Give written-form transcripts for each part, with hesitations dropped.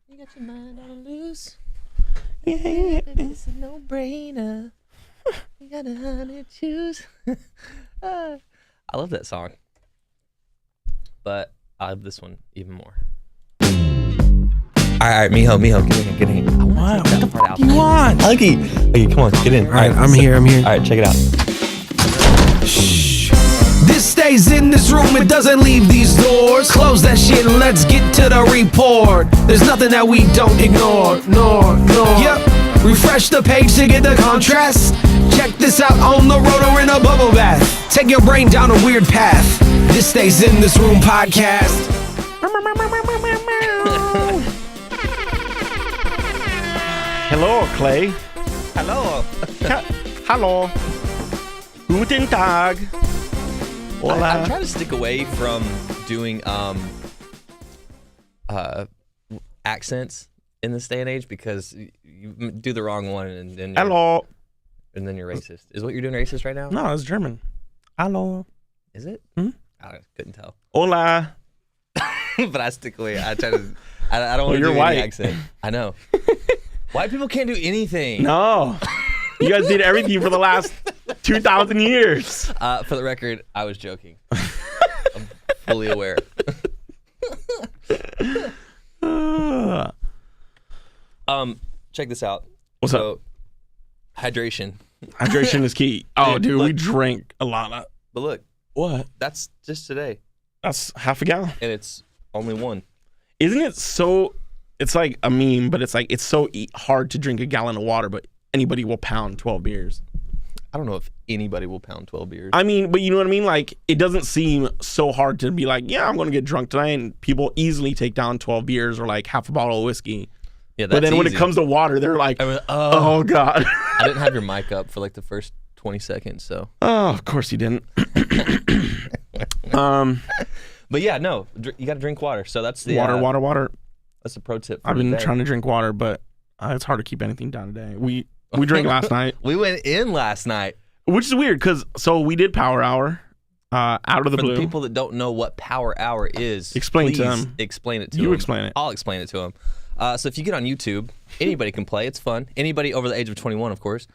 You got your mind on loose. Yeah. It's a no-brainer. You got 100 choose. I love that song. But I love this one even more. All right, Mijo, get in. I want to take that part out. You want? Huggie, come on, get in. All right, I'm here. All right, check it out. Shh. This stays in this room, it doesn't leave these doors. Close that shit and let's get to the report. There's nothing that we don't ignore. Yep, refresh the page to get the contrast. Check this out on the road or in a bubble bath. Take your brain down a weird path. This stays in this room podcast. Hello, Clay. Hello. Hello. Guten Tag. Hola. I'm trying to stick away from doing accents in this day and age because you do the wrong one and then Hello. And then you're racist. Is what you're doing racist right now? No, it's German. Hello. Is it? Hmm? I couldn't tell. Hola. But I stick away. I try to. I don't want to you're do white. any accent. I know. White people can't do anything. No. You guys did everything for the last 2,000 years. For the record, I was joking. I'm fully aware. Check this out. What's up? Hydration. Hydration is key. Oh, dude, we look. drank a lot of. But look, What? that's just today, That's half a gallon. and it's only one. Isn't it so? It's like a meme, but it's like it's so hard to drink a gallon of water, but anybody will pound 12 beers. I don't know if anybody will pound 12 beers. I mean, but you know what I mean? Like, it doesn't seem so hard to be like, yeah, I'm going to get drunk tonight. And people easily take down 12 beers or like half a bottle of whiskey. Yeah, that's But then when it easy. comes to water, they're like, I mean, oh, God. I didn't have your mic up for like the first 20 seconds, so. Oh, of course you didn't. But yeah, no, you got to drink water. So that's the Water. That's a pro tip. For I've been today. trying to drink water, but it's hard to keep anything down today. We drank last night, We went in last night. which is weird because we did Power Hour out of the For blue. the people that don't know what Power Hour is, Explain to please them. Explain it to them. You explain it. I'll explain it to them. So if you get on YouTube, anybody can play. It's fun. Anybody over the age of 21, of course.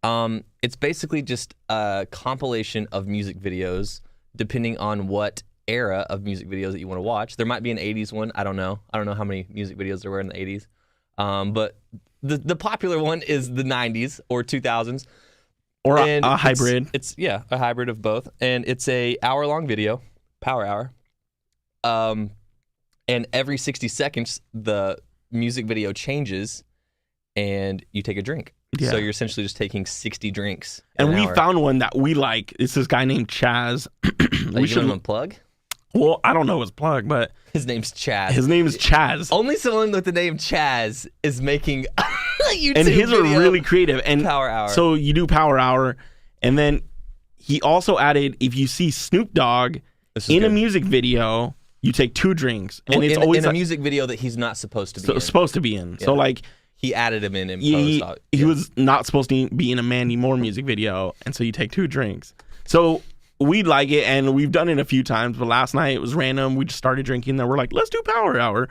It's basically just a compilation of music videos, depending on what era of music videos that you want to watch. There might be an 80s one. I don't know. I don't know how many music videos there were in the 80s. But the popular one is the 90s or 2000s. Or And a hybrid. It's a hybrid of both, and it's a hour-long video, Power Hour. And every 60 seconds, the music video changes, and you take a drink. Yeah. So you're essentially just taking 60 drinks. in And an we hour. found one that we like. It's this guy named Chaz. Are you giving him a plug? Well, I don't know his plug, but His name's Chaz. his name is Chaz. Only someone with the name Chaz is making a YouTube And his are video. really creative. And Power Hour. So you do Power Hour, and then he also added, if you see Snoop Dogg This is in a good. music video, you take 2 drinks. And Well, it's in always a like, music video that he's not supposed to be in. supposed to be in. So Yeah. like He added him in he post. was not supposed to be in a Mandy Moore music video, and so you take 2 drinks. So we like it, and we've done it a few times, but last night it was random. We just started drinking, then we're like, let's do Power Hour.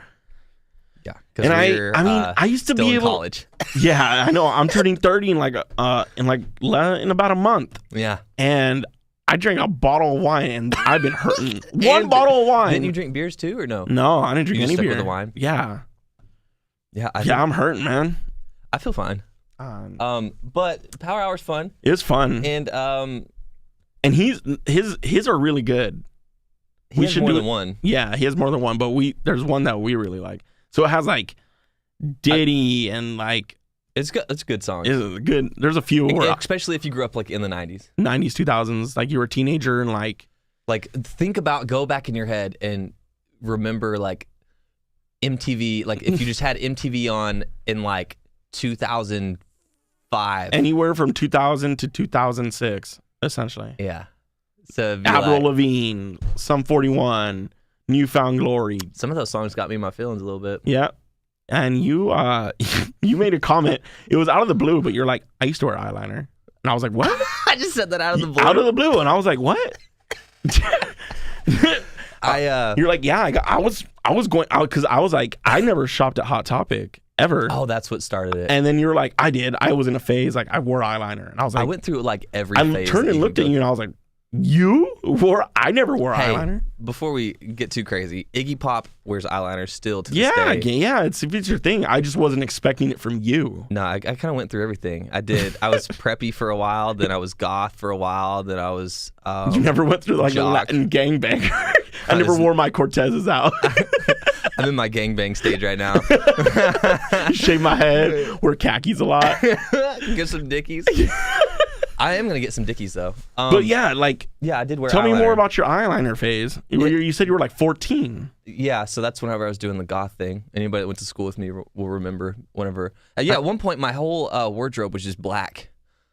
Yeah, And I used to still be in able. college. Yeah, I know. I'm turning 30 in in about a month, Yeah. and I drank a bottle of wine, and I've been hurting. One bottle of wine. Didn't you drink beers too, or no? No, I didn't drink You just any stuck beer. with the wine? Yeah, Yeah, I'm hurting, man. I feel fine. But Power Hour's fun, It was fun, and and his are really good. he We has should more do than it. one. Yeah, he has more than one, but there's one that we really like. So it has like Diddy and like It's good. It's a good song. is good. There's a few where Especially if you grew up like in the 90s. 90s, 2000s, like you were a teenager and like Like go back in your head and remember like MTV. Like if you just had MTV on in like 2005. anywhere from 2000 to 2006, essentially. Yeah. So it'd be Avril like- Lavigne, Sum 41, Newfound Glory. some of those songs got me in my feelings a little bit. Yeah. And you you made a comment. It was out of the blue, but you're like, I used to wear eyeliner. And I was like, what? I just said that out of the blue. Out of the blue. And I was like, what? You're like, yeah, I was going out because I was like, I never shopped at Hot Topic ever. Oh, that's what started it. And then you were like, I did. I was in a phase like I wore eyeliner, and I was like, I went through like every I phase. turned and looked at you, and I was like, I never wore eyeliner. Before we get too crazy, Iggy Pop wears eyeliner still to this Yeah, day. yeah, it's your thing. I just wasn't expecting it from you. No, I kind of went through everything. I did. I was preppy for a while, then I was goth for a while, then I was. You never went through like jock. a Latin gangbanger. I never wore my Cortezes out. I'm in my gangbang stage right now. Shave my head, wear khakis a lot. Get some Dickies. I am gonna get some Dickies though. But yeah, like, yeah, I did wear. Tell eyeliner. me more about your eyeliner phase. You said you were like 14. Yeah, so that's whenever I was doing the goth thing. Anybody that went to school with me will remember whenever. At one point, my whole wardrobe was just black.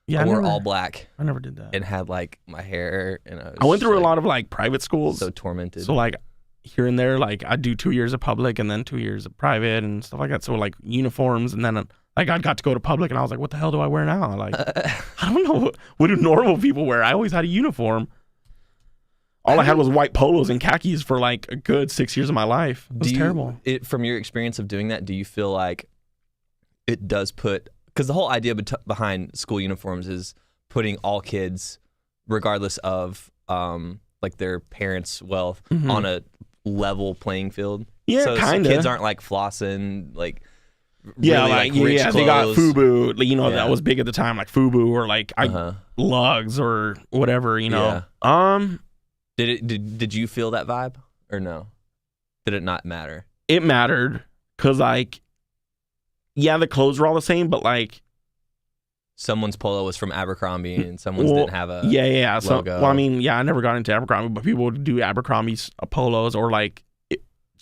Yeah, I wore all black. I never did that. And had like my hair, and I went through a lot of like private schools. So tormented. So like here and there, like I'd do 2 years of public and then 2 years of private and stuff like that. So like uniforms, and then like I got to go to public, and I was like, what the hell do I wear now? Like I don't know, what do normal people wear? I always had a uniform. All I had was white polos and khakis for like a good 6 years of my life. It was terrible. From your experience of doing that, do you feel like it does put, because the whole idea behind school uniforms is putting all kids, regardless of like their parents' wealth, on a level playing field. Yeah, so kind of. Kids aren't like flossing, like yeah, really, like rich they got clothes. FUBU. Like, that was big at the time, like FUBU or like lugs or whatever. Yeah. Did you feel that vibe or no? Did it not matter? It mattered because like, yeah, the clothes were all the same, but like someone's polo was from Abercrombie and someone's didn't have a logo. Well, I mean, yeah, I never got into Abercrombie, but people would do Abercrombie's polos, or like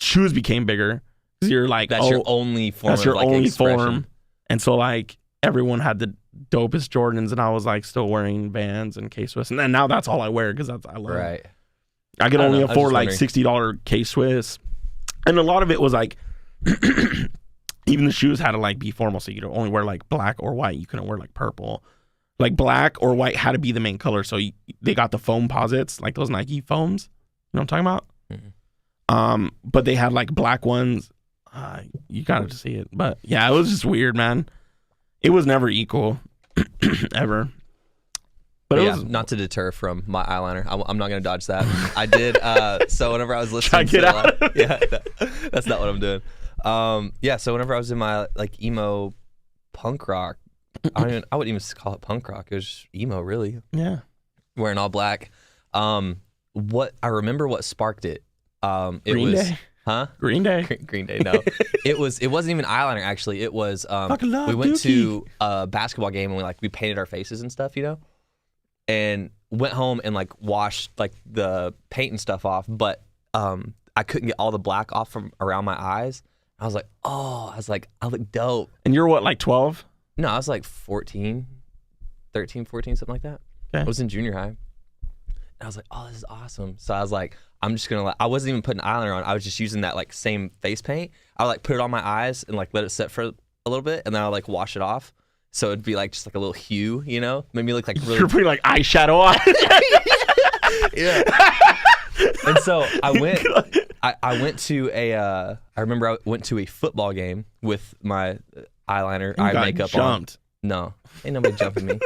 shoes became bigger because you're like, that's your only form. That's your of, like, only expression. form, and so like everyone had the dopest Jordans, and I was like still wearing Vans and K-Swiss, and then now that's all I wear because that's I love. Right. I could only afford like $60 K-Swiss, and a lot of it was like. Even the shoes had to like be formal, so you could only wear like black or white. You couldn't wear like purple. Like black or white had to be the main color. So they got the foam posits, like those Nike foams. You know what I'm talking about? Mm-hmm. But they had like black ones. You gotta see it. But yeah, it was just weird, man. It was never equal, ever. But yeah, not to deter from my eyeliner. I'm not gonna dodge that. I did. So whenever I was listening, that's not what I'm doing. Yeah, so whenever I was in my like emo punk rock, I wouldn't even call it punk rock. It was just emo, really. Yeah, wearing all black. What I remember what sparked it. Green Day. Huh? Green Day. Green Day. No, it wasn't even eyeliner. Actually, it was. We went to a basketball game and we painted our faces and stuff, and went home and like washed like the paint and stuff off, but I couldn't get all the black off from around my eyes. I was like, I look dope. And you're what, like 12? No, I was like 13, 14, something like that. Okay. I was in junior high. And I was like, oh, this is awesome. So I was like, I'm just going to I wasn't even putting eyeliner on. I was just using that like same face paint. I would like put it on my eyes and like let it set for a little bit. And then I would like wash it off. So it'd be like just like a little hue, Made me look like really. You're putting like eyeshadow on. Yeah. And so I went to I remember I went to a football game with my eyeliner, eye makeup jumped. on. No, ain't nobody jumping me.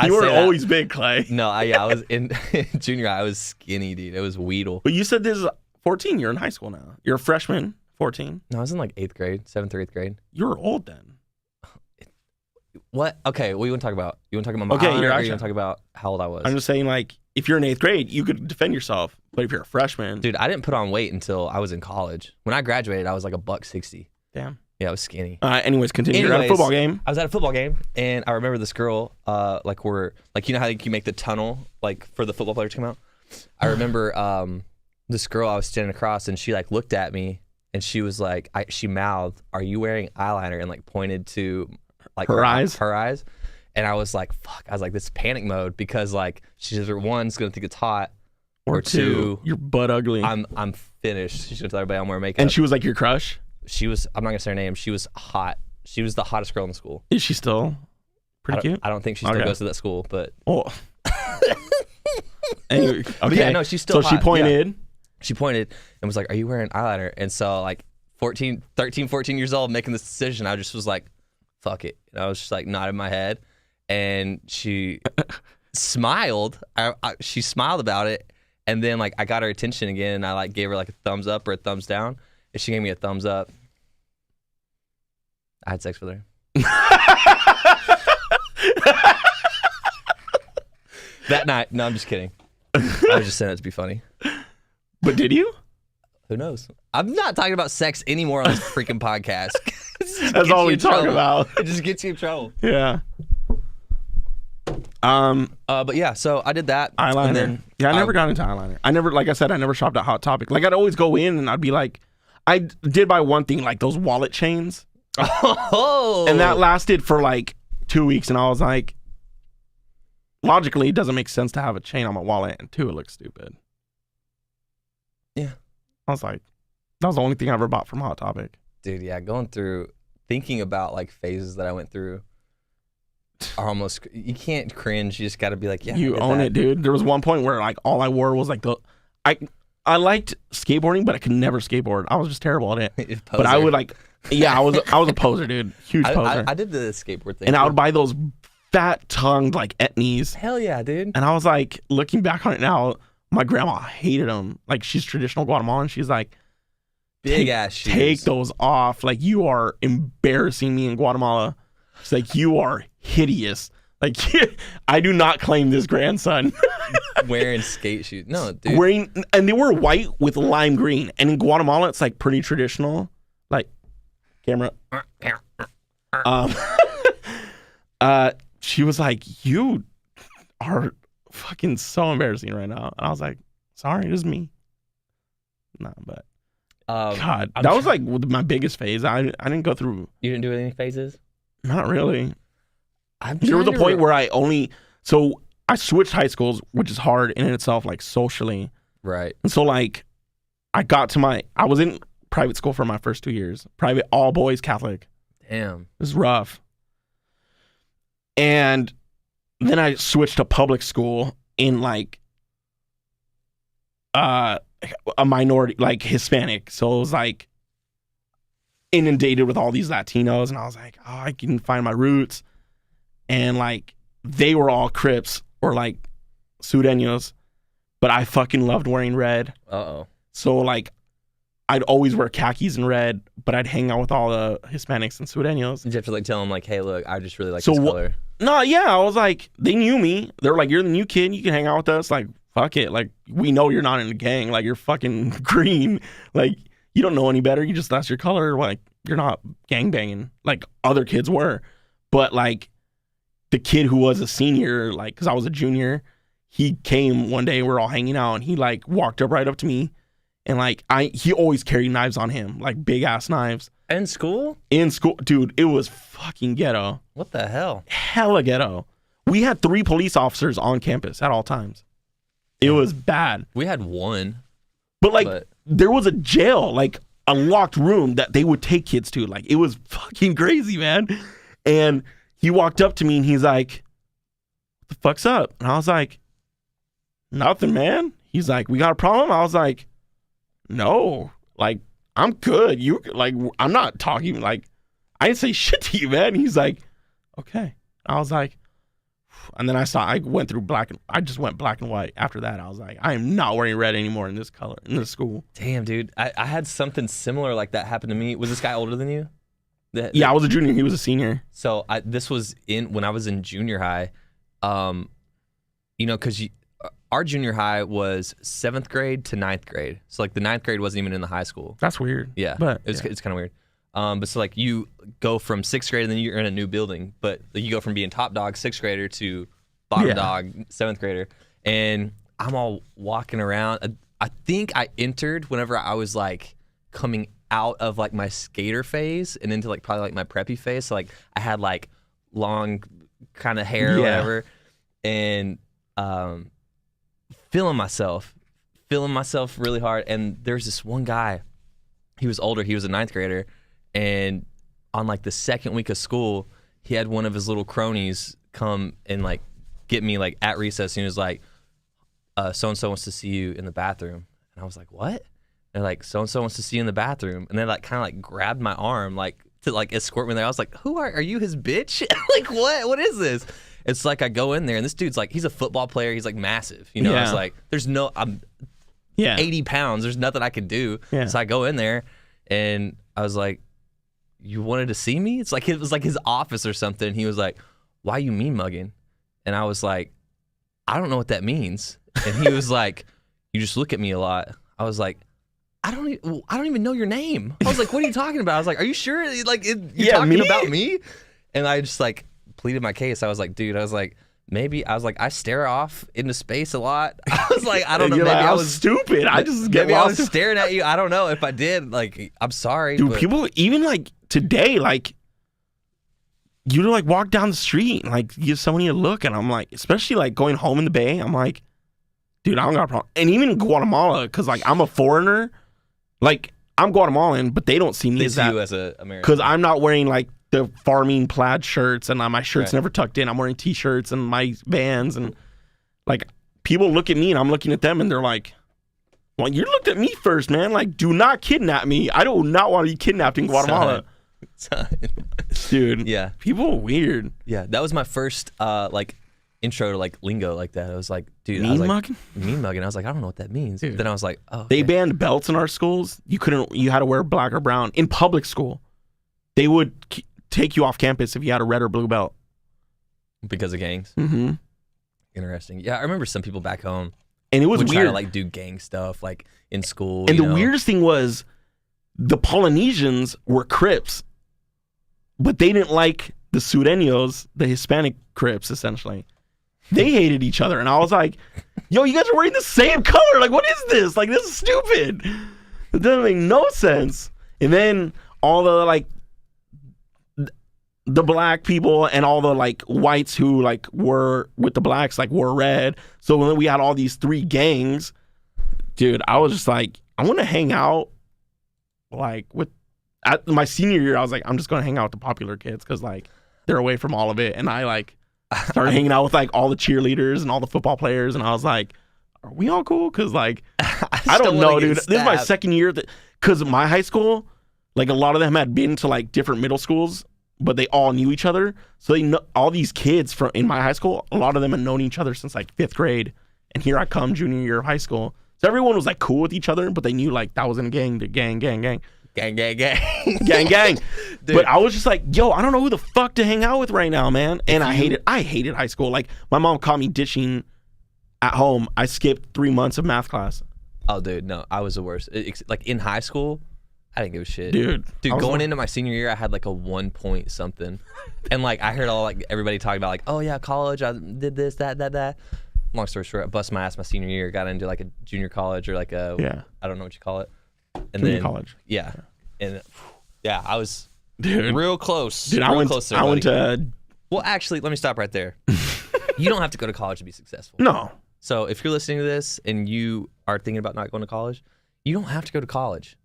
You were always big, Clay. No, I was in junior high. I was skinny, dude. It was Weedle. But you said this is 14. You're in high school now. You're a freshman, 14. No, I was in like 8th grade, 7th or 8th grade. You were old then. What? Okay, what do you want to talk about? You want to talk about my eyeliner, or you want to talk about how old I was? I'm just saying, like, if you're in 8th grade, you could defend yourself. But if you're a freshman, dude, I didn't put on weight until I was in college. When I graduated, I was like $160. Damn. Yeah, I was skinny. Anyways, continue. You're at a football game. I was at a football game, and I remember this girl, like we're like, you know how you make the tunnel like for the football players to come out. I remember this girl I was standing across, and she like looked at me, and she was like, she mouthed, "Are you wearing eyeliner?" and like pointed to like her eyes. Her eyes. And I was like, fuck. I was like, this is panic mode because like she's either one's gonna think it's hot, or two, you're butt ugly. I'm finished. She's gonna tell everybody I'm wearing makeup. And she was like your crush. She was. I'm not gonna say her name. She was hot. She was the hottest girl in the school. Is she still pretty cute? I don't think she still goes to that school, but. Oh. Anyway, okay. Yeah, no, she's still So she hot. pointed. Yeah. She pointed and was like, "Are you wearing eyeliner?" And so like 13, 14 years old making this decision, I just was like, "Fuck it." And I was just like nodding my head, and she smiled. She smiled about it, and then like I got her attention again, and I like gave her like a thumbs up or a thumbs down, and she gave me a thumbs up. I had sex with her. That night. No, I'm just kidding. I was just saying it to be funny. But did you? Who knows? I'm not talking about sex anymore on this freaking podcast. That's all we talk about. It just gets you in trouble. Yeah. But yeah, so I did that. Eyeliner. And then, I never got into eyeliner. I never, like I said, I never shopped at Hot Topic. Like I'd always go in and I'd be like, I did buy one thing, like those wallet chains. Oh. And that lasted for like 2 weeks, and I was like, logically, it doesn't make sense to have a chain on my wallet, and two, it looks stupid. Yeah. I was like, that was the only thing I ever bought from Hot Topic. Dude, yeah, going through, thinking about like phases that I went through are almost, you can't cringe. You just got to be like, yeah. You own it, dude. There was one point where like all I wore was like I liked skateboarding, but I could never skateboard. I was just terrible at it. But I would like, yeah, I was a poser, dude. Huge poser. I did the skateboard thing. And I would buy those fat-tongued like etnies. Hell yeah, dude. And I was like, looking back on it now, my grandma hated them. Like she's traditional Guatemalan. She's like, big ass shoes. Take those off. Like you are embarrassing me in Guatemala. It's like you are hideous. Like I do not claim this grandson. Wearing skate shoes. No, dude. And they were white with lime green. And in Guatemala, it's like pretty traditional. Like, camera. She was like, you are fucking so embarrassing right now. And I was like, sorry, it was me. Nah, but God, that was like my biggest phase. I didn't go through. You didn't do any phases? Not really. There was a point where I switched high schools, which is hard in itself, like socially. Right. And so like I was in private school for my first 2 years. Private, all boys Catholic. Damn. It was rough. And then I switched to public school in like a minority, like Hispanic. So it was like inundated with all these Latinos, and I was like, oh, I can find my roots. And like they were all Crips or like Sureños, but I fucking loved wearing red. Uh-oh. So like I'd always wear khakis and red, but I'd hang out with all the Hispanics and Sureños. Did you have to like tell them like, hey, look, I just really like this color? No, yeah, I was like, they knew me. They were like, you're the new kid, you can hang out with us. Like, fuck it. Like, we know you're not in a gang. Like, you're fucking green. Like, you don't know any better. You just, that's your color. Like, you're not gangbanging like other kids were. But like, the kid who was a senior, like, because I was a junior, he came one day, we're all hanging out, and he like walked right up to me. And like, he always carried knives on him, like big ass knives. In school? In school. Dude, it was fucking ghetto. What the hell? Hella ghetto. We had 3 police officers on campus at all times. It was bad. We had one. But there was a jail, like a locked room that they would take kids to. Like, it was fucking crazy, man. And he walked up to me and he's like, what the fuck's up? And I was like, nothing, man. He's like, we got a problem? I was like, no. Like, I'm good. You like, I'm not talking, like, I didn't say shit to you, man. He's like, okay. I was like, and then I went through I just went black and white. After that, I was like, I am not wearing red anymore in this color, in this school. Damn, dude. I had something similar like that happen to me. Was this guy older than you? Yeah, I was a junior. He was a senior. So this was when I was in junior high. Because our junior high was 7th grade to 9th grade. So like the 9th grade wasn't even in the high school. That's weird. Yeah, but it's kind of weird. But so like you go from 6th grade and then you're in a new building, but you go from being top dog 6th grader to bottom dog 7th grader, and I'm all walking around. I think I entered whenever I was like coming out of like my skater phase and into like probably like my preppy phase. So like I had like long kind of hair or whatever, and feeling myself really hard. And there's this one guy, he was older, he was a 9th grader, and on like the 2nd week of school, he had one of his little cronies come and like get me like at recess, and he was like, so-and-so wants to see you in the bathroom. And I was like, what? They're like, so-and-so wants to see you in the bathroom. And they like kind of like grabbed my arm like to like escort me there. I was like, who are you his bitch? Like, what is this? It's like I go in there and this dude's like, he's a football player. He's like massive. You know, Yeah. it's like, I'm 80 pounds. There's nothing I can do. Yeah. So I go in there and I was like, you wanted to see me? It's like, it was like his office or something. He was like, why you mean mugging? And I was like, I don't know what that means. And he was like, you just look at me a lot. I was like, I don't even know your name. I was like, what are you talking about? I was like, are you sure? Like, you're talking about me? And I just like pleaded my case. I was like, dude, I stare off into space a lot. I was like, I don't know. Maybe like, I was stupid. I just get maybe I lost. was staring at you. I don't know if I did. Like, I'm sorry. Dude, but people even like today, like you like walk down the street and like give somebody a look, and I'm like, especially like going home in the Bay, I'm like, dude, I don't got a problem. And even in Guatemala, because like I'm a foreigner, like I'm Guatemalan, but they don't see me they as see that you as a American. because I'm not wearing like the farming plaid shirts, and my shirt's Right. never tucked in. I'm wearing t-shirts and my Vans, and like people look at me and I'm looking at them, and they're like, well, you looked at me first, man. Like, do not kidnap me. I do not want to be kidnapped in Guatemala. Son. Dude. Yeah. People are weird. Yeah, that was my first like intro to like lingo like that. I was like, dude, Mean I was like, mugging? mean mugging. I was like, I don't know what that means. Dude. Then I was like, oh, They okay. banned belts in our schools. You had to wear black or brown in public school. They would take you off campus if you had a red or blue belt. because of gangs. Mm-hmm. Interesting. Yeah, I remember some people back home And it was would weird. try to like do gang stuff like in school. And you the know? weirdest thing was the Polynesians were Crips, but they didn't like the Sureños, the Hispanic Crips, essentially. They hated each other. And I was like, yo, you guys are wearing the same color. Like, what is this? Like, this is stupid. It doesn't make no sense. And then all the, like, the black people and all the, like, whites who, like, were with the blacks, like, wore red. So when we had all these three gangs, dude, I was just like, I want to hang out, like, with, at my senior year, I was like, I'm just going to hang out with the popular kids because, like, they're away from all of it. And I, like, started hanging out with, like, all the cheerleaders and all the football players. And I was like, are we all cool? Because, like, I don't know, dude. This is my second year. Because my high school, like, a lot of them had been to, like, different middle schools, but they all knew each other. So they know all these kids from in my high school, a lot of them had known each other since, like, 5th grade. And here I come, junior year of high school. So everyone was, like, cool with each other, but they knew, like, that was in a gang, the gang. Gang. Gang. But I was just like, yo, I don't know who the fuck to hang out with right now, man. And I hated high school. Like, my mom caught me ditching at home. I skipped 3 months of math class. Oh, dude, no, I was the worst. Like in high school, I didn't give a shit. Dude, going into my senior year, I had like a 1 point something. And like I heard all like everybody talking about like, oh yeah, college, I did this, that. Long story short, I bust my ass my senior year, got into like a junior college or like a I don't know what you call it. And junior then college. Yeah. And yeah, I was dude, real close. Dude, real close there, I went to Well, actually, let me stop right there. You don't have to go to college to be successful. No. So if you're listening to this and you are thinking about not going to college, you don't have to go to college.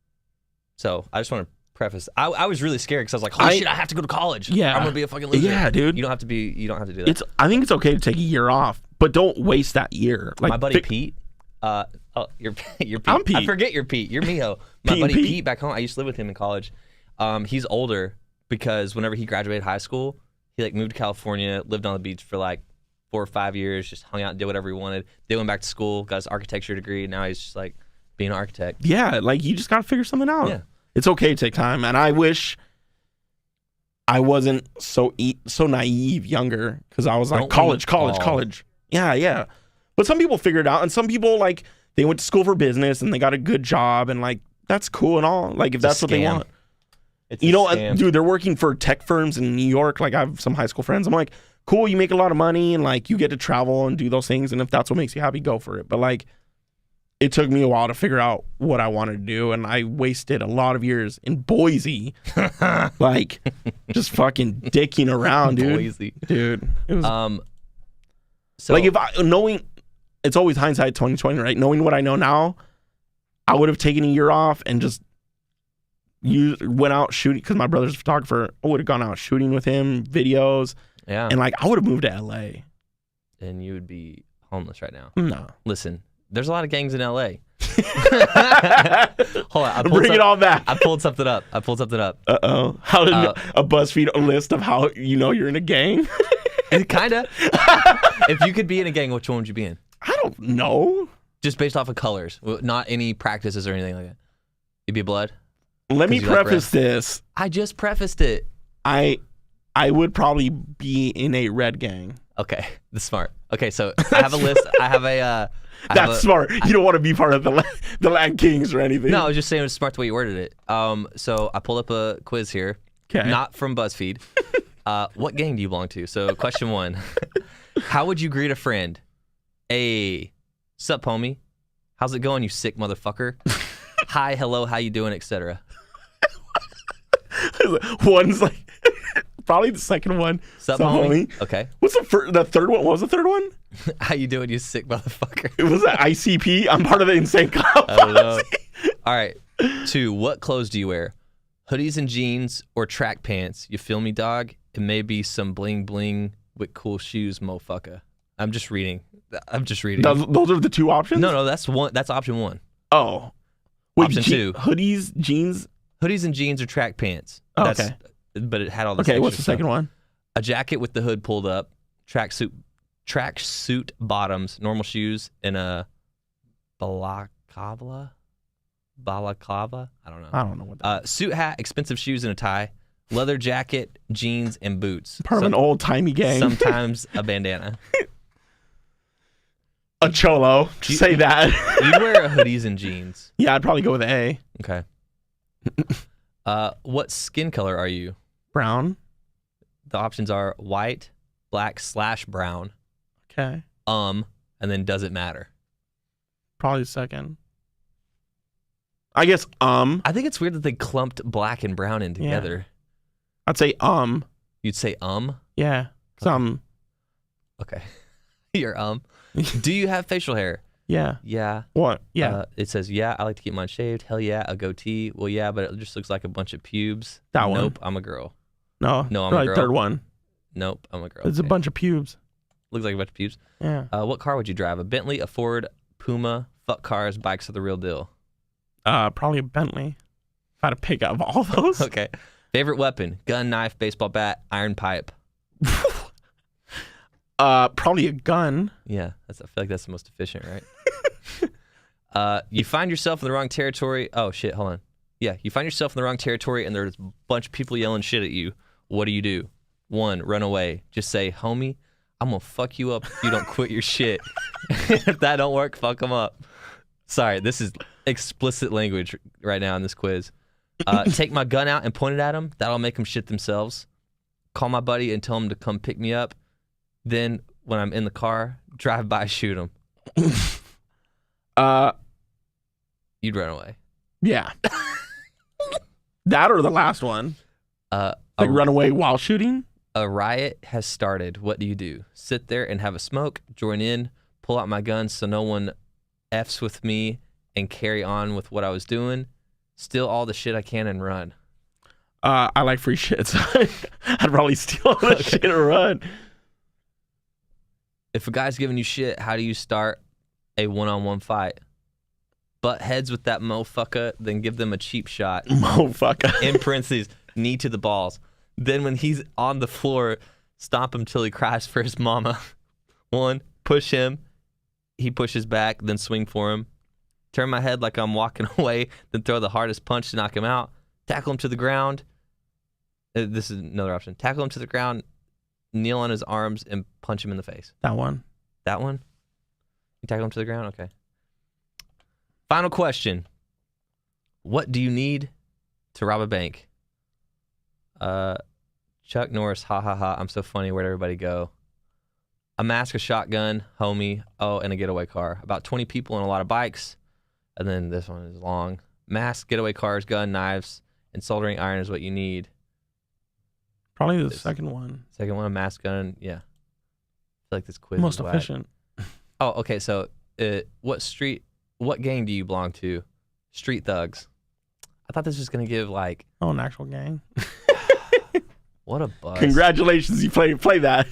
So I just want to preface. I was really scared because I was like, holy shit, I have to go to college. Yeah. I'm gonna be a fucking loser. Yeah, dude. You don't have to do that. I think it's okay to take a year off, but don't waste that year. Like my buddy Pete. You're Pete. I'm Pete. I forget you're Pete. You're Mijo. My buddy Pete. Pete back home. I used to live with him in college. He's older because whenever he graduated high school, he like moved to California, lived on the beach for like 4 or 5 years, just hung out and did whatever he wanted. Then went back to school, got his architecture degree, and now he's just like being an architect. Yeah, like you just gotta figure something out. Yeah. It's okay to take time, and I wish I wasn't so naive younger because I was like college. Yeah. But some people figure it out, and some people like they went to school for business and they got a good job, and like that's cool and all. Like if that's what they want. It's You know, scam. dude, they're working for tech firms in New York. Like I have some high school friends. I'm like, cool, you make a lot of money and like you get to travel and do those things. And if that's what makes you happy, go for it. But like, it took me a while to figure out what I wanted to do. And I wasted a lot of years in Boise, like just fucking dicking around, dude. Boise. Dude, it was So like knowing, it's always hindsight 2020, right? Knowing what I know now, I would have taken a year off and just went out shooting because my brother's a photographer. I would have gone out shooting with him, videos, yeah, and like I would have moved to LA. and you would be homeless right now. No. Listen, there's a lot of gangs in LA. Hold on. Bring it all back. I pulled something up. Uh-oh. How did a BuzzFeed list of how you know you're in a gang? Kind of. If you could be in a gang, which one would you be in? I don't know. Just based off of colors, not any practices or anything like that. You'd be blood? Let me preface this. I just prefaced it. I would probably be in a red gang. Okay, that's smart. Okay, so I have a list. I have a... That's smart. You don't want to be part of the Land Kings or anything. No, I was just saying it was smart the way you worded it. So I pulled up a quiz here. Okay. Not from BuzzFeed. What gang do you belong to? So question 1. How would you greet a friend? A, sup, homie? How's it going, you sick motherfucker? Hi, hello, how you doing, etc. One's like, probably the second one. Sup, homie? Okay. What's the third one? What was the third one? How you doing, you sick motherfucker? It was that ICP. I'm part of the insane cop. I don't know. All right. 2, what clothes do you wear? Hoodies and jeans or track pants? You feel me, dog? It may be some bling bling with cool shoes, motherfucker. I'm just reading. Those are the 2 options? No, that's one. That's option 1. Oh. Wait, option 2. Hoodies, jeans? Hoodies and jeans or track pants. Oh, okay. But it had all this Okay, extra what's the stuff. second one? A jacket with the hood pulled up, track suit bottoms, normal shoes, and a balaclava? I don't know. I don't know what that suit hat, expensive shoes, and a tie. Leather jacket, jeans, and boots. Part of an old-timey gang. Sometimes a bandana. A cholo. Say that. You'd wear hoodies and jeans. Yeah, I'd probably go with A. Okay. What skin color are you? Brown. The options are white, black/brown. Okay. And then does it matter? Probably the second. I guess I think it's weird that they clumped black and brown in together. Yeah. I'd say You'd say Yeah. Okay. You're Do you have facial hair? Yeah. Yeah. What? Yeah. It says, yeah, I like to keep mine shaved. Hell yeah, a goatee. Well, yeah, but it just looks like a bunch of pubes. That one. Nope, I'm a girl. No, I'm a girl. Third one. Nope, I'm a girl. It's a bunch of pubes. Looks like a bunch of pubes. Yeah. What car would you drive? A Bentley, a Ford, Puma, fuck cars, bikes are the real deal. Probably a Bentley. If I had to pick out of all those. Okay. Favorite weapon? Gun, knife, baseball bat, iron pipe. Probably a gun. Yeah, I feel like that's the most efficient, right? You find yourself in the wrong territory. Oh, shit, hold on. Yeah, you find yourself in the wrong territory and there's a bunch of people yelling shit at you. What do? 1, run away. Just say, homie, I'm going to fuck you up if you don't quit your shit. If that don't work, fuck them up. Sorry, this is explicit language right now in this quiz. Take my gun out and point it at them. That'll make them shit themselves. Call my buddy and tell him to come pick me up. Then, when I'm in the car, drive by, shoot him. You'd run away. Yeah. That or the last one. Run away while shooting? A riot has started. What do? Sit there and have a smoke, join in, pull out my gun so no one F's with me, and carry on with what I was doing, steal all the shit I can and run. I like free shit, so I'd probably steal all the shit and run. If a guy's giving you shit, how do you start a one-on-one fight? Butt heads with that motherfucker, then give them a cheap shot. Motherfucker. In parentheses, knee to the balls. Then when he's on the floor, stomp him till he cries for his mama. 1, push him. He pushes back, then swing for him. Turn my head like I'm walking away, then throw the hardest punch to knock him out. Tackle him to the ground. This is another option. Tackle him to the ground, kneel on his arms, and punch him in the face. That one. That one? You tackle him to the ground? Okay. Final question. What do you need to rob a bank? Chuck Norris, ha ha ha, I'm so funny, where'd everybody go? A mask, a shotgun, homie, and a getaway car. About 20 people and a lot of bikes. And then this one is long. Mask, getaway cars, gun, knives, and soldering iron is what you need. Probably the second one. Second one, a mask, gun, yeah. I feel like this quiz Most is whack. efficient. Oh, okay, so what gang do you belong to? Street Thugs. I thought this was going to give like... Oh, an actual gang? What a bust. Congratulations, you play that.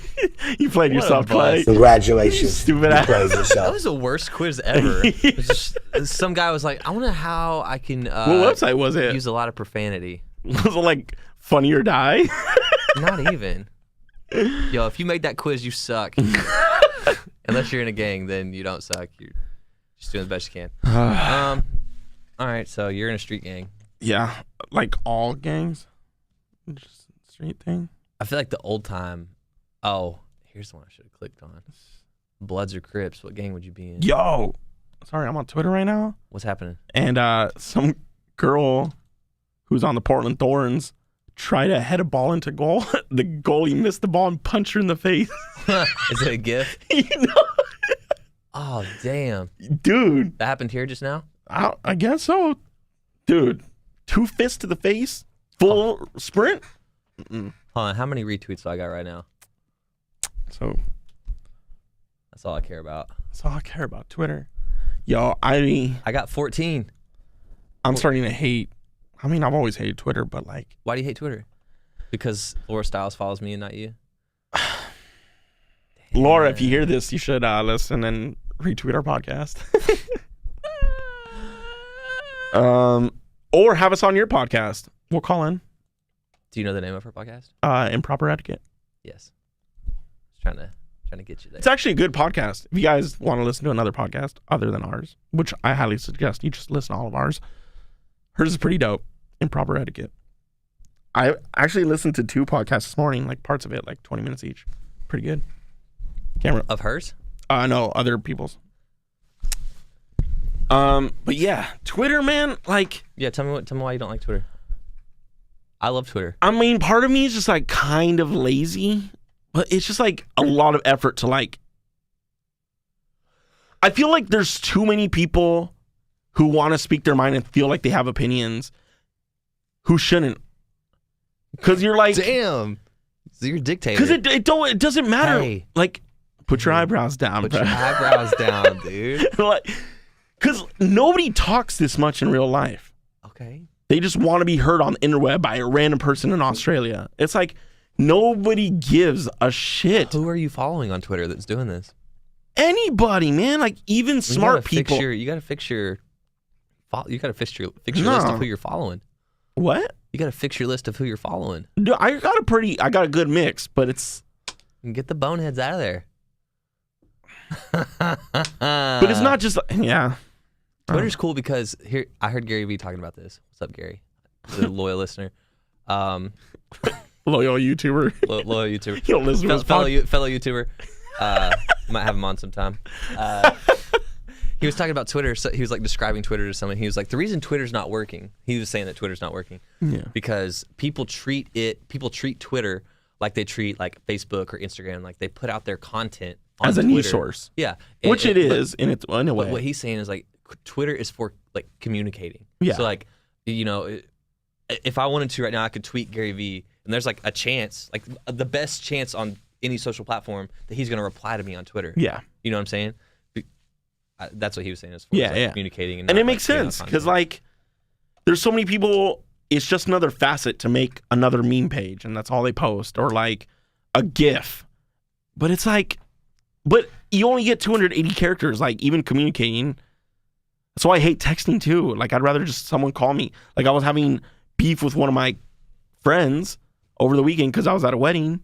You played yourself, Clay. Congratulations. Stupid you played That yourself. was the worst quiz ever. It was just, some guy was like, I wonder how I can What website was it? use a lot of profanity. Was it like Funny or Die? Not even. Yo, if you made that quiz, you suck. Unless you're in a gang, then you don't suck. You're just doing the best you can. All right, so you're in a street gang. Yeah, like all gangs. Just street thing. I feel like the old time. Oh, here's the one I should have clicked on. Bloods or Crips? What gang would you be in? Yo, sorry, I'm on Twitter right now, What's happening? and some girl who's on the Portland Thorns tried to head a ball into goal. The goalie missed the ball and punched her in the face. Is it a GIF? You know, Oh, damn. dude. That happened here just now? I guess so, dude. 2 fists to the face, full sprint. Hold on, how many retweets do I got right now? So That's all I care about. that's all I care about. Twitter. Yo, I got 14. I'm starting to hate. I mean, I've always hated Twitter, but like, Why do you hate Twitter? Because Laura Stiles follows me and not you? Laura, if you hear this, you should listen and retweet our podcast. Or have us on your podcast. We'll call in. Do you know the name of her podcast? Improper Etiquette. Yes. Just trying to get you there. It's actually a good podcast. If you guys want to listen to another podcast other than ours, which I highly suggest you just listen to all of ours. Hers is pretty dope. Improper Etiquette. I actually listened to 2 podcasts this morning, like parts of it, like 20 minutes each. Pretty good. Camera. Of hers? No, other people's. But yeah, Twitter, man, like, Yeah, tell me why you don't like Twitter. I love Twitter. I mean, part of me is just like kind of lazy, but it's just like a lot of effort to like. I feel like there's too many people who want to speak their mind and feel like they have opinions who shouldn't. Because you're like, Damn. So you're a dictator. because it doesn't matter. Hey. Like, put your eyebrows down, Put bro. your eyebrows down, dude. Like, because nobody talks this much in real life. Okay. They just want to be heard on the interweb by a random person in Australia. It's like nobody gives a shit. Who are you following on Twitter that's doing this? Anybody, man. Like even smart people. You got to fix your list No. of who you're following. What? You got to fix your list of who you're following. Dude, I got a good mix, but it's. And get the boneheads out of there. But it's not just. Yeah. Twitter's cool because here I heard Gary Vee talking about this. What's up, Gary? He's a loyal listener. Loyal YouTuber. Loyal YouTuber. He'll listen to his fellow YouTuber. Might have him on sometime. He was talking about Twitter. So he was like describing Twitter to someone. He was like, the reason Twitter's not working. He was saying that Twitter's not working because people treat Twitter like they treat like Facebook or Instagram. Like they put out their content on as a Twitter. news source. Yeah, Which it is in its in a way. But what he's saying is like Twitter is for like communicating. Yeah. So like, you know, if I wanted to right now, I could tweet Gary Vee, and there's like a chance, like the best chance on any social platform that he's gonna reply to me on Twitter. Yeah. You know what I'm saying? That's what he was saying as far Yeah, as like yeah. communicating. And not, it makes like, putting out sense because content. like there's so many people. It's just another facet to make another meme page, and that's all they post, or like a GIF. But it's like, but you only get 280 characters. Like even communicating. That's why I hate texting too. Like I'd rather just someone call me. Like I was having beef with one of my friends over the weekend because I was at a wedding,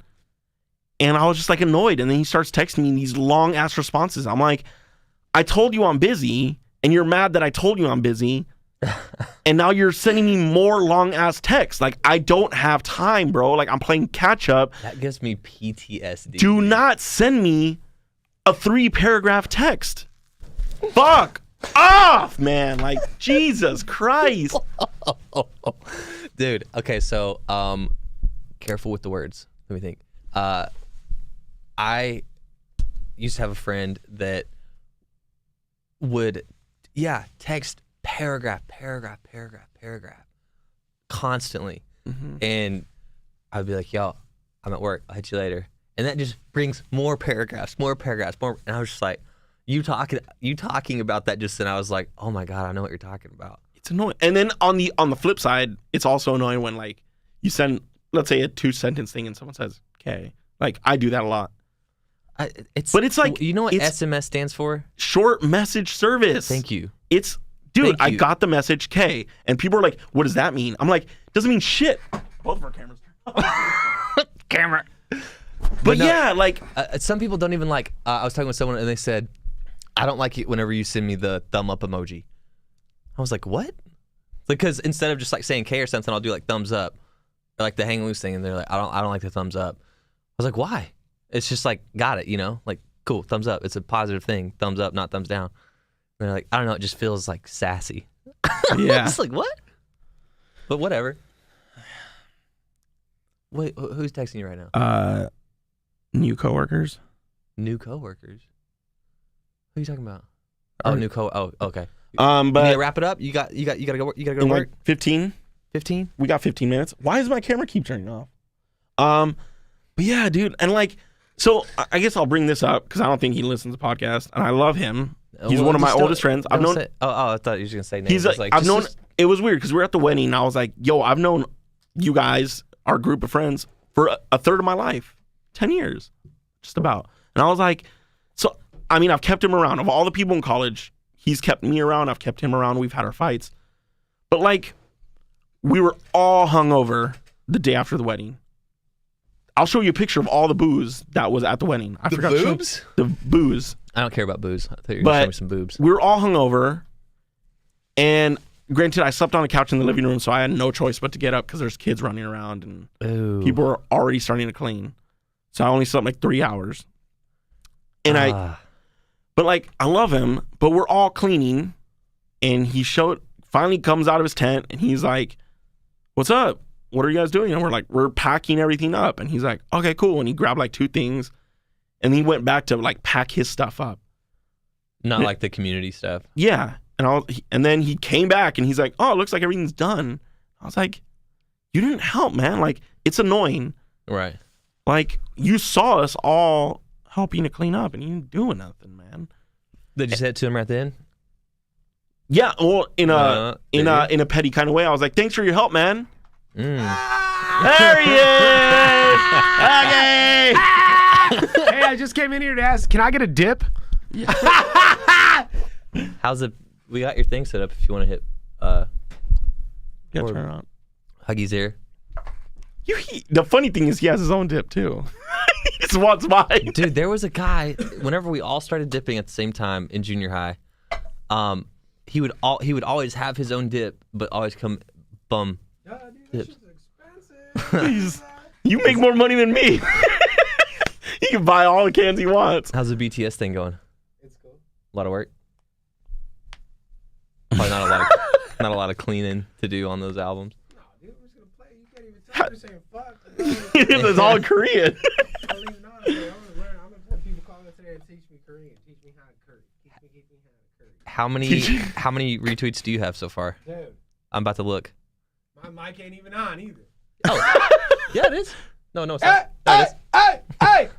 and I was just like annoyed. And then he starts texting me these long ass responses. I'm like, I told you I'm busy, and you're mad that I told you I'm busy, and now you're sending me more long ass texts. Like I don't have time, bro. Like I'm playing catch up. that gives me PTSD. Do not send me a 3-paragraph text. Fuck off, man. Like Jesus Christ. Dude, okay, so careful with the words. Let me think. I used to have a friend that would text paragraph constantly. And I'd be like, yo, I'm at work, I'll hit you later. And that just brings more paragraphs, and I was just like, you talking about that just then, I was like, oh my God, I know what you're talking about. It's annoying. And then on the flip side, it's also annoying when like you send let's say a 2-sentence thing and someone says K. Like I do that a lot. But it's like, you know what SMS stands for? Short message service. Thank you. It's, dude, I got the message K, and people are like, what does that mean? I'm like, doesn't mean shit. Both of our cameras. Camera. But no, yeah, like some people don't even like. I was talking with someone and they said, I don't like it whenever you send me the thumb up emoji. I was like, what? Because instead of just like saying K or something, I'll do like thumbs up, or like the hang loose thing, and they're like, I don't like the thumbs up. I was like, why? It's just like, got it, you know, like cool, thumbs up. It's a positive thing. Thumbs up, not thumbs down. And they're like, I don't know, it just feels like sassy. Yeah. It's like, what? But whatever. Wait, who's texting you right now? New coworkers. New coworkers. Who are you talking about? Oh, new co. Oh, okay. But you need to wrap it up. You gotta go. You gotta go to work. Like 15. 15. We got 15 minutes. Why does my camera keep turning off? But yeah, dude, and like, so I guess I'll bring this up because I don't think he listens to podcasts, and I love him. He's one of my oldest friends. I've known. I thought you were gonna say names. He's like I've known. It was weird because we were at the wedding, and I was like, yo, I've known you guys, our group of friends, for a third of my life, 10 years, just about. And I was like, so I mean, I've kept him around. Of all the people in college, he's kept me around. I've kept him around. We've had our fights, but like, we were all hungover the day after the wedding. I'll show you a picture of all the booze that was at the wedding. I forgot boobs? The booze. I don't care about booze. I thought you were going to show me some boobs. We were all hungover, and granted, I slept on a couch in the living room, so I had no choice but to get up because there's kids running around, and people were already starting to clean. So I only slept like 3 hours. And but like, I love him, but we're all cleaning, and he finally comes out of his tent, and he's like, what's up? What are you guys doing? And we're like, we're packing everything up. And he's like, okay, cool. And he grabbed like 2 things, and he went back to like pack his stuff up. Not like the community stuff. Yeah. And then he came back and he's like, oh, it looks like everything's done. I was like, you didn't help, man. Like, it's annoying. Right. Like, you saw us all helping to clean up and you didn't do nothing, man. Did you say it to him right then? Yeah. Well, in a petty kind of way, I was like, thanks for your help, man. There he is! Okay! Hey, I just came in here to ask, can I get a dip? Yeah. How's it? We got your thing set up if you want to hit Turn it on. Huggie's ear. The funny thing is he has his own dip too. He just wants mine. Dude, there was a guy, whenever we all started dipping at the same time in junior high, he would always have his own dip, but always come bum. Dude, that shit's expensive. You make more money than me. He can buy all the cans he wants. How's the BTS thing going? It's cool. A lot of work? Probably not a lot of cleaning to do on those albums. No, dude, we're just gonna play. You can't even tell me saying fuck. It's all Korean. I don't even know how to say it. I'm gonna have people call me today and teach me Korean. Teach me how to curry. Teach me how to curry. How many retweets do you have so far? Dude, I'm about to look. my mic ain't even on either. Oh, yeah, it is. No, it's not. Hey!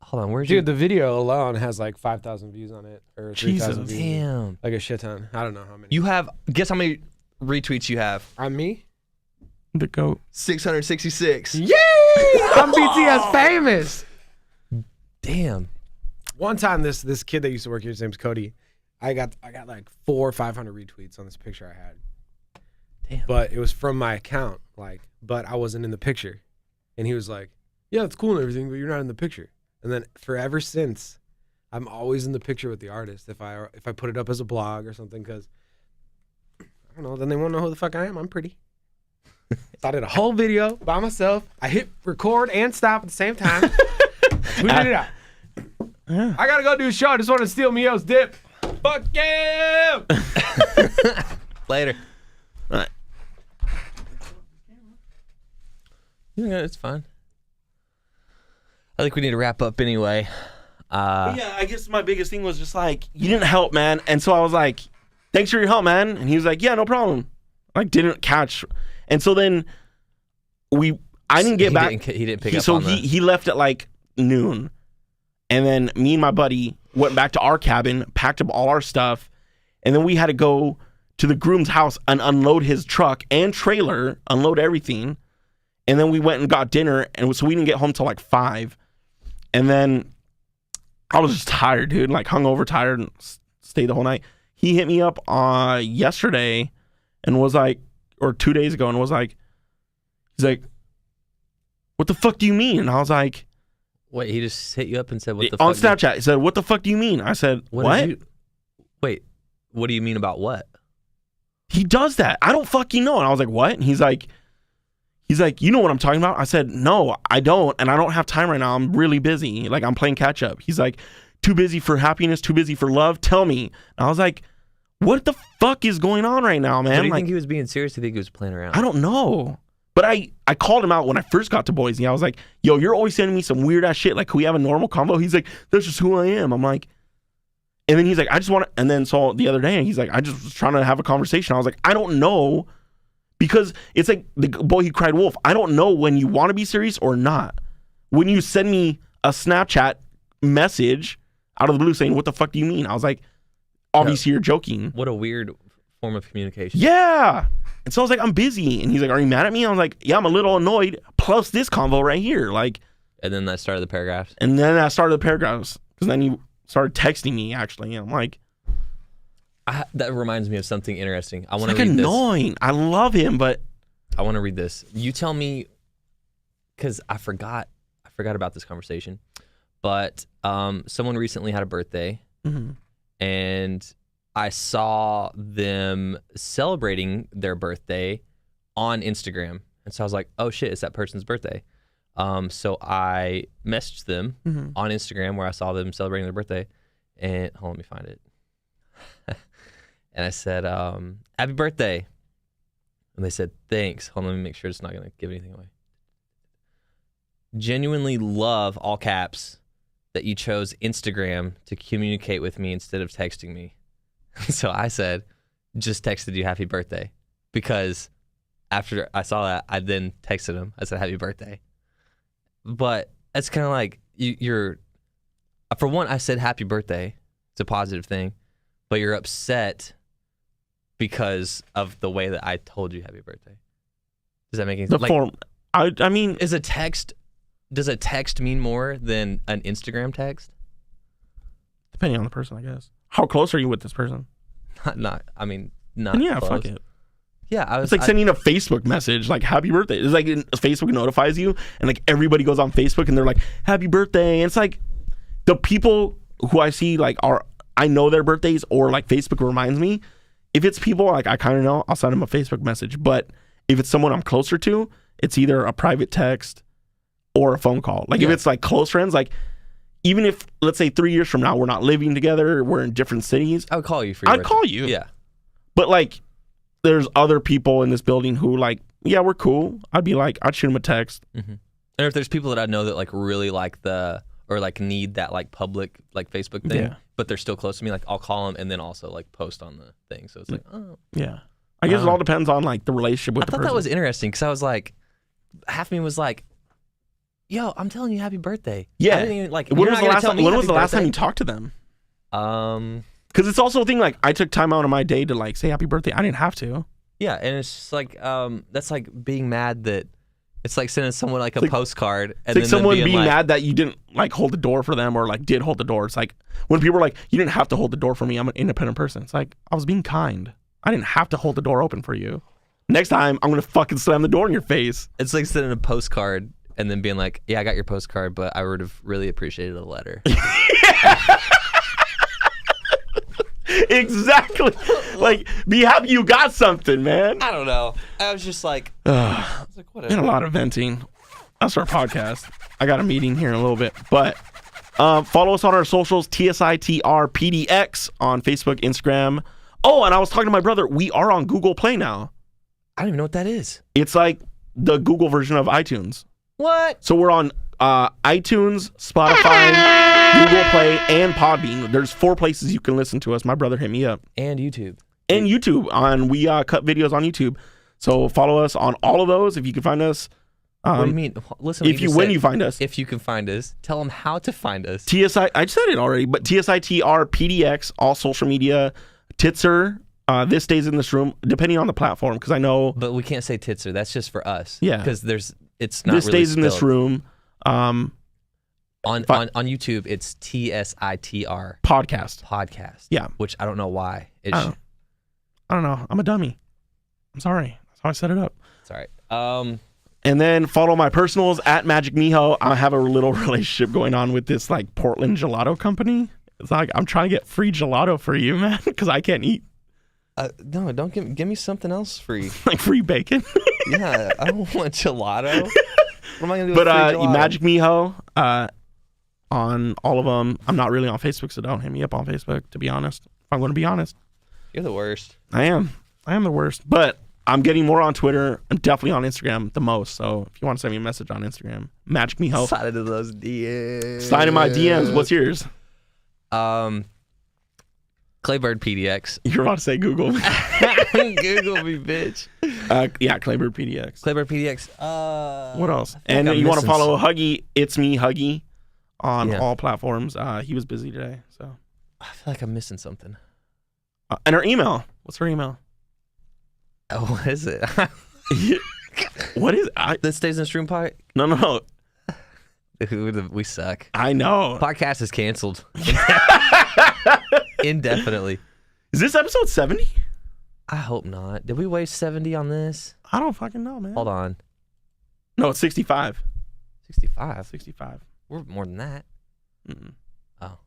Hold on, where's Dude, the video alone has like 5,000 views on it, or 3,000 views. Damn. Like a shit ton. I don't know how many. You have, guess how many retweets you have? On me? The goat. 666. Yay! I'm BTS famous. Damn. One time, this kid that used to work here, his name's Cody. I got like 400 or 500 retweets on this picture I had. Damn. But it was from my account, but I wasn't in the picture. And he was like, yeah, it's cool and everything, but you're not in the picture. And then forever since, I'm always in the picture with the artist if I put it up as a blog or something, because I don't know, then they won't know who the fuck I am. I'm pretty. So I did a whole video by myself. I hit record and stop at the same time. Tweeted it out. Yeah. I gotta go do a show. I just want to steal Mijo's dip. Fuck you! Later. All right. Yeah, it's fine. I think we need to wrap up anyway. Yeah, I guess my biggest thing was just like, you didn't help, man. And so I was like, thanks for your help, man. And he was like, yeah, no problem. Like, didn't catch. And so then I didn't get back. He didn't pick up so on he left at like noon. And then me and my buddy went back to our cabin, packed up all our stuff. And then we had to go to the groom's house and unload his truck and trailer, unload everything. And then we went and got dinner, and so we didn't get home till like 5. And then I was just tired, dude, like hungover, tired, and stayed the whole night. He hit me up yesterday and was like, or 2 days ago, and was like, he's like, what the fuck do you mean? And I was like, wait, he just hit you up and said, what the fuck? On Snapchat, he said, what the fuck do you mean? I said, what? Wait, what do you mean about what? He does that. I don't fucking know. And I was like, what? And he's like, you know what I'm talking about? I said, no, I don't. And I don't have time right now. I'm really busy. Like, I'm playing catch up. He's like, too busy for happiness, too busy for love. Tell me. And I was like, what the fuck is going on right now, man? So do you like, think he was being serious? Or do you think he was playing around? I don't know. But I called him out when I first got to Boise. I was like, yo, you're always sending me some weird ass shit. Like, can we have a normal convo? He's like, that's just who I am. I'm like, and then he's like, I just want to, and then so the other day, he's like, I just was trying to have a conversation. I was like, I don't know. Because it's like the boy who cried wolf. I don't know when you want to be serious or not. When you send me a Snapchat message out of the blue saying, what the fuck do you mean? I was like, obviously you're joking. What a weird form of communication. Yeah. And so I was like, I'm busy. And he's like, are you mad at me? I was like, yeah, I'm a little annoyed. Plus this convo right here. Like, and then I started the paragraphs. And then I started the paragraphs. Because then he started texting me, actually. And I'm like, that reminds me of something interesting. I want to read read annoying. This. I love him, but I want to read this. You tell me, because I forgot about this conversation. But someone recently had a birthday, and I saw them celebrating their birthday on Instagram, and so I was like, "Oh shit, it's that person's birthday." So I messaged them on Instagram where I saw them celebrating their birthday, and let me find it. And I said, happy birthday. And they said, thanks. Hold on, let me make sure it's not going to give anything away. Genuinely love, all caps, that you chose Instagram to communicate with me instead of texting me. So I said, just texted you happy birthday. Because after I saw that, I then texted him. I said, happy birthday. But it's kind of like, you're, for one, I said happy birthday. It's a positive thing. But you're upset because of the way that I told you happy birthday. Does that make any sense? The form, I mean, does a text mean more than an Instagram text? Depending on the person, I guess. How close are you with this person? Not And yeah, close. Fuck it. Yeah, it's like sending a Facebook message like happy birthday. It's like Facebook notifies you, and like everybody goes on Facebook and they're like happy birthday. And it's like the people who I see like I know their birthdays, or like Facebook reminds me. If it's people like I kind of know, I'll send them a Facebook message. But if it's someone I'm closer to, it's either a private text or a phone call. Like if it's like close friends, like even if, let's say 3 years from now, we're not living together, we're in different cities. I would call you for your I'd call you. Yeah. But like there's other people in this building who like, yeah, we're cool. I'd be like, I'd shoot them a text. And if there's people that I know that like really like or like need that like public like Facebook thing, but they're still close to me, like I'll call them and then also like post on the thing. So it's like, oh. Yeah. I guess it all depends on like the relationship with the person. I thought that was interesting because I was like, half of me was like, yo, I'm telling you happy birthday. Yeah. I didn't even, like, when was the last time you talked to them? Because it's also a thing like I took time out of my day to like say happy birthday. I didn't have to. Yeah, and it's just like that's like being mad that it's like sending someone like a postcard and it's then like someone being like, mad that you didn't like hold the door for them or like did hold the door. It's like when people are like, you didn't have to hold the door for me. I'm an independent person. It's like I was being kind. I didn't have to hold the door open for you. Next time I'm gonna fucking slam the door in your face. It's like sending a postcard and then being like, yeah, I got your postcard, but I would have really appreciated a letter. Exactly. Like, be happy you got something, man. I don't know. I was just like, I was like, whatever. Been a lot of venting. That's our podcast. I got a meeting here in a little bit, but follow us on our socials, TSITRPDX on Facebook, Instagram. Oh, and I was talking to my brother. We are on Google Play now. I don't even know what that is. It's like the Google version of iTunes. What? So we're on iTunes, Spotify, Google Play, and Podbean. There's 4 places you can listen to us. My brother hit me up. And YouTube. And YouTube. We cut videos on YouTube. So follow us on all of those if you can find us. What do you mean? Listen, when you find us. If you can find us, tell them how to find us. I said it already, but TSITRPDX, all social media. Titzer, this stays in this room, depending on the platform, because I know. But we can't say Titzer. That's just for us. Yeah. Because there's it's not This really stays in this spelled. room. On YouTube, it's TSITR Podcast. Yeah. which I don't know why. I don't know. I'm a dummy. I'm sorry. That's how I set it up. It's all right. And then follow my personals at Magic Mijo. I have a little relationship going on with this like Portland gelato company. It's like I'm trying to get free gelato for you, man, because I can't eat. No, don't give me something else free. Like free bacon. Yeah, I don't want gelato. What am I gonna do? But with free gelato? Magic Mijo on all of them. I'm not really on Facebook, so don't hit me up on Facebook. To be honest, if I'm going to be honest, You're the worst. I am the worst. But I'm getting more on Twitter. I'm definitely on Instagram the most. So if you want to send me a message on Instagram, Magic Mijo. Slide into those DMs. Slide in my DMs. What's yours? Claybird PDX. You're about to say Google. Google me, bitch. Yeah, Claybird PDX. Claybird PDX. What else? I feel And like I'm you want to missing follow Huggie? It's me, Huggie, on Yeah. all platforms. He was busy today, so. I feel like I'm missing something. And her email. What's her email? Oh, what is it? What is? That stays in the stream pod. No. We suck. I know. Podcast is canceled indefinitely. Is this episode 70? I hope not. Did we waste 70 on this? I don't fucking know, man. Hold on. No, it's 65. 65. 65. We're more than that. Mm-mm. Oh.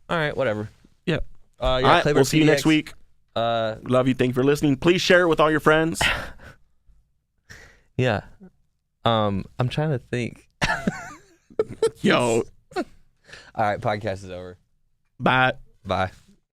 All right, whatever. Yeah. Yeah, All right, Claybird we'll see you PDX. next week. Love you. Thank you for listening. Please share it with all your friends. Yeah. I'm trying to think. Yo. All right, podcast is over. Bye. Bye.